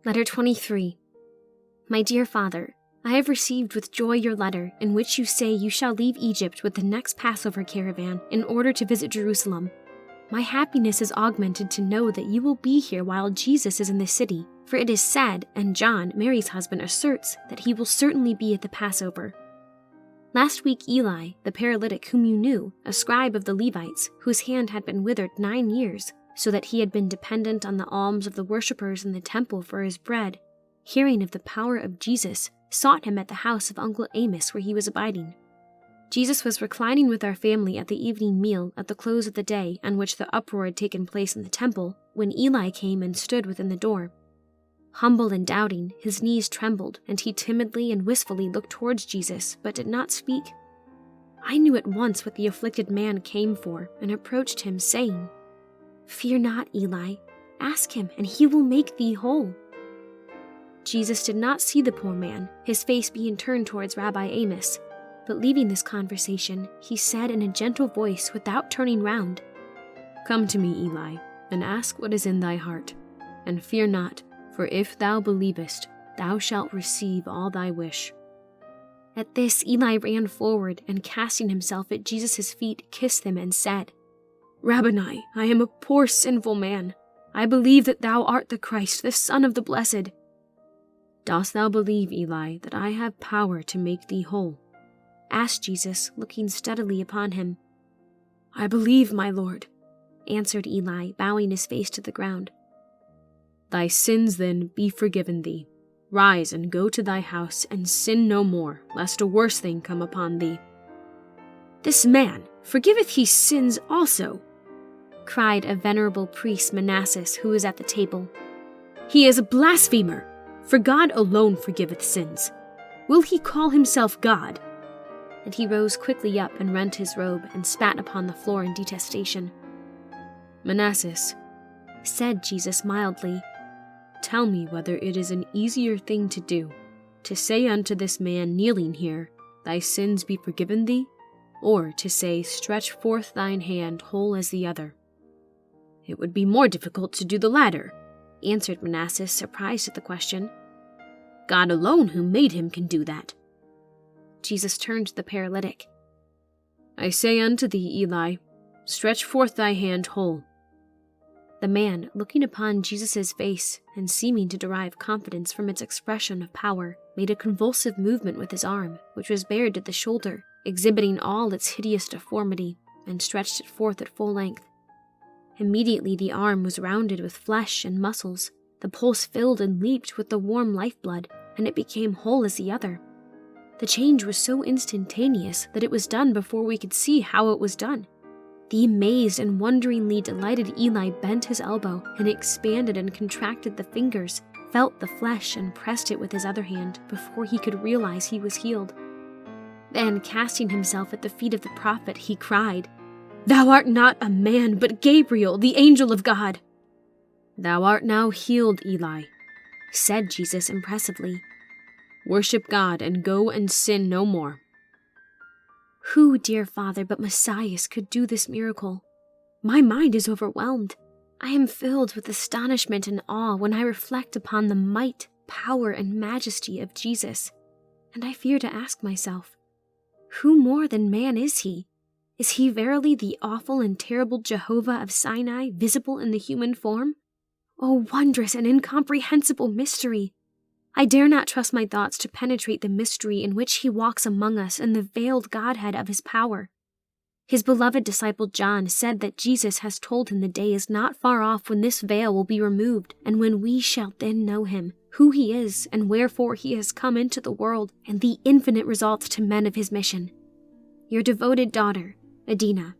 Letter 23. My dear Father, I have received with joy your letter, in which you say you shall leave Egypt with the next Passover caravan in order to visit Jerusalem. My happiness is augmented to know that you will be here while Jesus is in the city, for it is said, and John, Mary's husband, asserts that he will certainly be at the Passover. Last week Eli, the paralytic whom you knew, a scribe of the Levites, whose hand had been withered 9 years, so that he had been dependent on the alms of the worshippers in the temple for his bread, hearing of the power of Jesus, sought him at the house of Uncle Amos where he was abiding. Jesus was reclining with our family at the evening meal at the close of the day on which the uproar had taken place in the temple, when Eli came and stood within the door. Humble and doubting, his knees trembled, and he timidly and wistfully looked towards Jesus, but did not speak. I knew at once what the afflicted man came for, and approached him, saying, Fear not, Eli. Ask him, and he will make thee whole. Jesus did not see the poor man, his face being turned towards Rabbi Amos, but leaving this conversation, he said in a gentle voice without turning round, Come to me, Eli, and ask what is in thy heart, and fear not, for if thou believest, thou shalt receive all thy wish. At this Eli ran forward, and casting himself at Jesus' feet, kissed him and said, Rabboni, I am a poor sinful man. I believe that thou art the Christ, the Son of the Blessed. Dost thou believe, Eli, that I have power to make thee whole? Asked Jesus, looking steadily upon him. I believe, my Lord, answered Eli, bowing his face to the ground. Thy sins, then, be forgiven thee. Rise and go to thy house, and sin no more, lest a worse thing come upon thee. This man, forgiveth he sins also? Cried a venerable priest, Manasseh, who was at the table. He is a blasphemer, for God alone forgiveth sins. Will he call himself God? And he rose quickly up and rent his robe, and spat upon the floor in detestation. Manasseh, said Jesus mildly, tell me whether it is an easier thing to do, to say unto this man kneeling here, Thy sins be forgiven thee, or to say, Stretch forth thine hand whole as the other. It would be more difficult to do the latter, answered Manasseh, surprised at the question. God alone who made him can do that. Jesus turned to the paralytic. I say unto thee, Eli, stretch forth thy hand whole. The man, looking upon Jesus' face and seeming to derive confidence from its expression of power, made a convulsive movement with his arm, which was bared at the shoulder, exhibiting all its hideous deformity, and stretched it forth at full length. Immediately the arm was rounded with flesh and muscles, the pulse filled and leaped with the warm lifeblood, and it became whole as the other. The change was so instantaneous that it was done before we could see how it was done. The amazed and wonderingly delighted Eli bent his elbow and expanded and contracted the fingers, felt the flesh and pressed it with his other hand before he could realize he was healed. Then, casting himself at the feet of the prophet, he cried, Thou art not a man, but Gabriel, the angel of God. Thou art now healed, Eli, said Jesus impressively. Worship God and go and sin no more. Who, dear Father, but Messiah could do this miracle? My mind is overwhelmed. I am filled with astonishment and awe when I reflect upon the might, power, and majesty of Jesus, and I fear to ask myself, who more than man is he? Is he verily the awful and terrible Jehovah of Sinai, visible in the human form? O wondrous and incomprehensible mystery! I dare not trust my thoughts to penetrate the mystery in which he walks among us in the veiled Godhead of his power. His beloved disciple John said that Jesus has told him the day is not far off when this veil will be removed, and when we shall then know him, who he is, and wherefore he has come into the world, and the infinite results to men of his mission. Your devoted daughter, Adina.